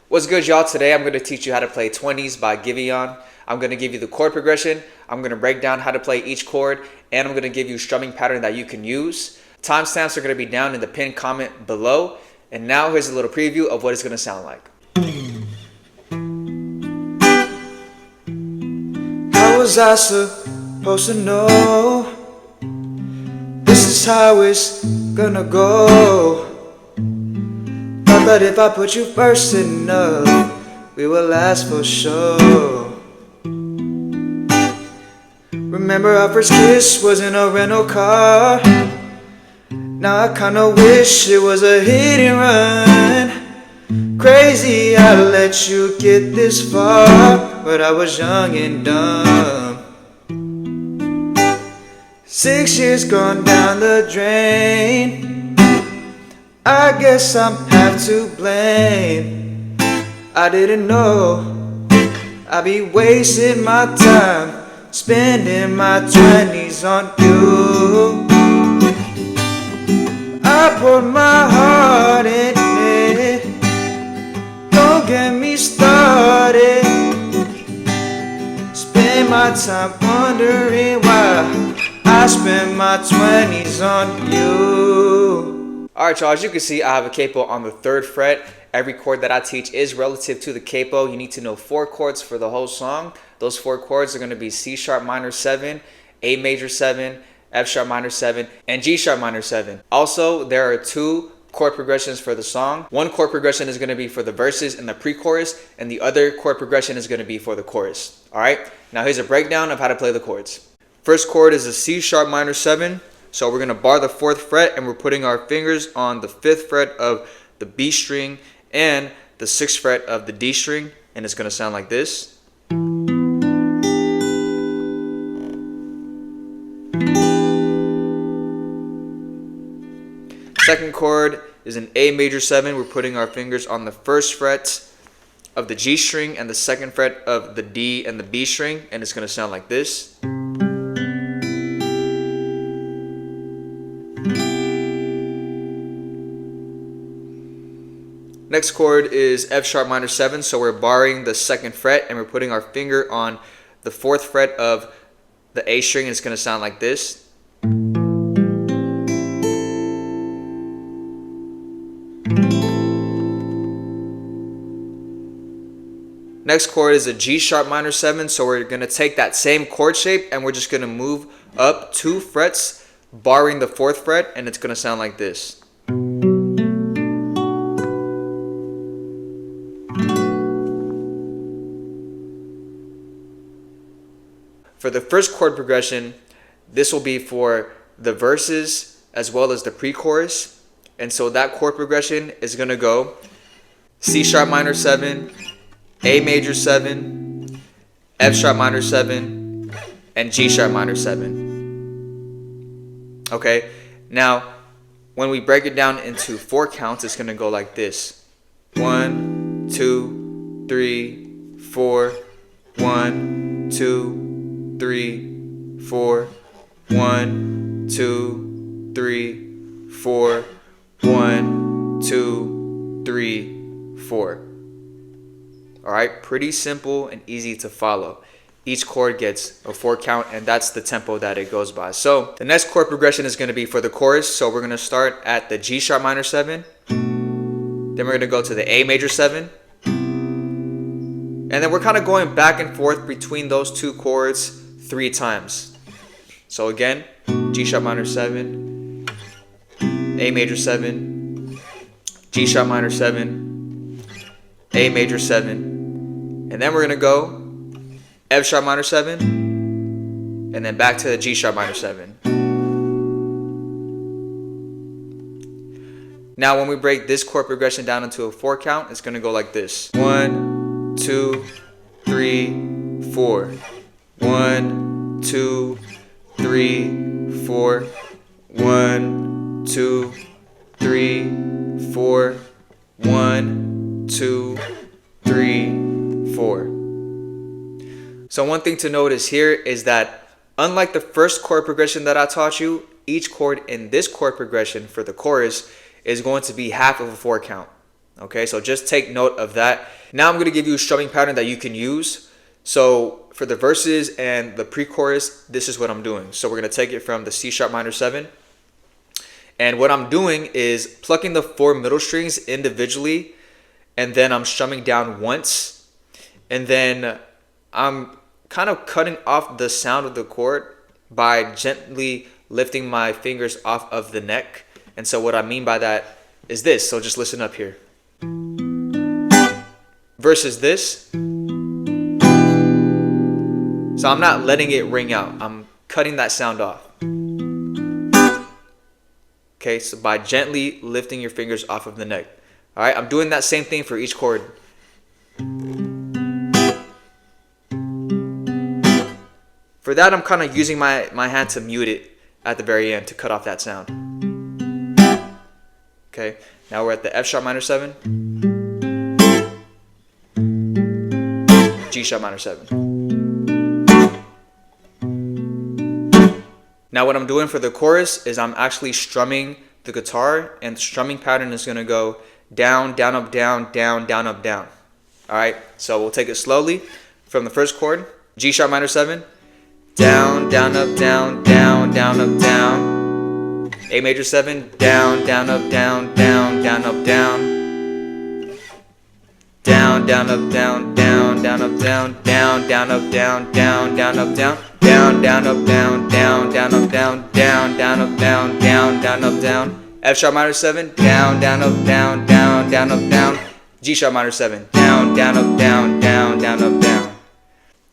What's good, y'all? Today I'm going to teach you how to play 20s by GIVEON. I'm going to give you the chord progression, I'm going to break down how to play each chord, and I'm going to give you a strumming pattern that you can use. Timestamps are going to be down in the pinned comment below. And now here's a little preview of what it's going to sound like. How was I supposed to know this is how it's gonna go? Thought that if I put you first enough, we will last for sure. Remember our first kiss was in a rental car. Now I kinda wish it was a hit and run. Crazy I let you get this far, but I was young and dumb. 6 years gone down the drain. I guess I'm half to blame. I didn't know I'd be wasting my time, spending my 20s on you. I put my heart in it. Don't get me started. Spend my time wondering why I spend my 20s on you. Alright, y'all, as you can see, I have a capo on the 3rd fret. Every chord that I teach is relative to the capo. You need to know 4 chords for the whole song. Those 4 chords are going to be C sharp minor 7, A major 7, F sharp minor 7, and G sharp minor 7. Also, there are 2 chord progressions for the song. One chord progression is going to be for the verses and the pre-chorus, and the other chord progression is going to be for the chorus. Alright, now here's a breakdown of how to play the chords. First chord is a C sharp minor 7. So we're going to bar the 4th fret and we're putting our fingers on the 5th fret of the B string and the 6th fret of the D string, and it's going to sound like this. Second chord is an A major 7. We're putting our fingers on the 1st fret of the G string and the 2nd fret of the D and the B string, and it's going to sound like this. Next chord is F sharp minor 7, so we're barring the 2nd fret and we're putting our finger on the 4th fret of the A string, and it's going to sound like this. Next chord is a G sharp minor 7, so we're going to take that same chord shape and we're just going to move up 2 frets, barring the 4th fret, and it's going to sound like this. For the first chord progression, this will be for the verses as well as the pre-chorus. And so that chord progression is going to go C sharp minor 7, A major 7, F sharp minor 7, and G sharp minor 7. Okay, now when we break it down into 4 counts, it's going to go like this. 1, 2, 3, 4, 1, 2, 3, 4, 1, 2, 3, 4, 1, 2, 3, 4. Alright, pretty simple and easy to follow. Each chord gets a 4 count, and that's the tempo that it goes by. So the next chord progression is going to be for the chorus. So we're going to start at the G sharp minor 7. Then we're going to go to the A major 7. And then we're kind of going back and forth between those 2 chords 3 times. So again, G sharp minor 7, A major 7, G sharp minor 7, A major 7, and then we're going to go F sharp minor 7, and then back to the G sharp minor 7. Now when we break this chord progression down into a 4 count, it's going to go like this. 1, 2, 3, 4. 1, 2, 3, 4. 1, 2, 3, 4. 1, 2, 3, 4. So one thing to notice here is that unlike the first chord progression that I taught you, each chord in this chord progression for the chorus is going to be half of a 4 count. Okay, so just take note of that. Now I'm going to give you a strumming pattern that you can use. So for the verses and the pre-chorus, this is what I'm doing. So we're going to take it from the C sharp minor 7. And what I'm doing is plucking the 4 middle strings individually, and then I'm strumming down once, and then I'm kind of cutting off the sound of the chord by gently lifting my fingers off of the neck. And so what I mean by that is this. So just listen up here. Versus this. So I'm not letting it ring out. I'm cutting that sound off. Okay, so by gently lifting your fingers off of the neck. All right, I'm doing that same thing for each chord. For that, I'm kind of using my hand to mute it at the very end to cut off that sound. Okay, now we're at the F sharp minor 7, G sharp minor 7. Now what I'm doing for the chorus is I'm actually strumming the guitar, and the strumming pattern is going to go down, down, up, down, down, down, up, down. All right, so we'll take it slowly from the first chord, G sharp minor 7, down, down, up, down, down, down, up, down. A major 7, down, down, up, down, down, down, up, down. Down, down, up, down, down, down, up, down, down, down, up, down, down, down, up, down. Down, down, up, down, down, down, up, down, down, down, up, down, down, down, up, down. F sharp minor 7, down, down, up, down, down, down, up, down. G sharp minor 7, down, down, up, down, down, down, up, down.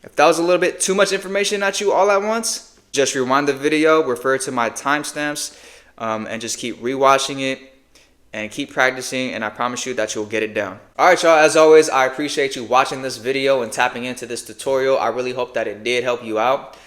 If that was a little bit too much information at you all at once, just rewind the video, refer to my timestamps, and just keep rewatching it and keep practicing, and I promise you that you'll get it down. All right, y'all, as always, I appreciate you watching this video and tapping into this tutorial. I really hope that it did help you out.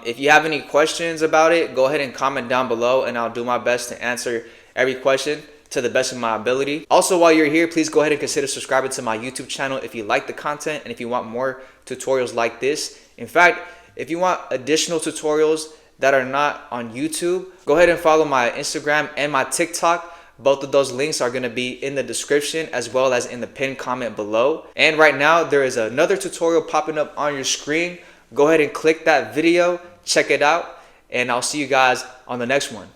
If you have any questions about it, go ahead and comment down below, and I'll do my best to answer every question to the best of my ability. Also, while you're here, please go ahead and consider subscribing to my YouTube channel if you like the content and if you want more tutorials like this. In fact, if you want additional tutorials that are not on YouTube, go ahead and follow my Instagram and my TikTok. Both of those links are going to be in the description as well as in the pinned comment below. And right now, there is another tutorial popping up on your screen. Go ahead and click that video, check it out, and I'll see you guys on the next one.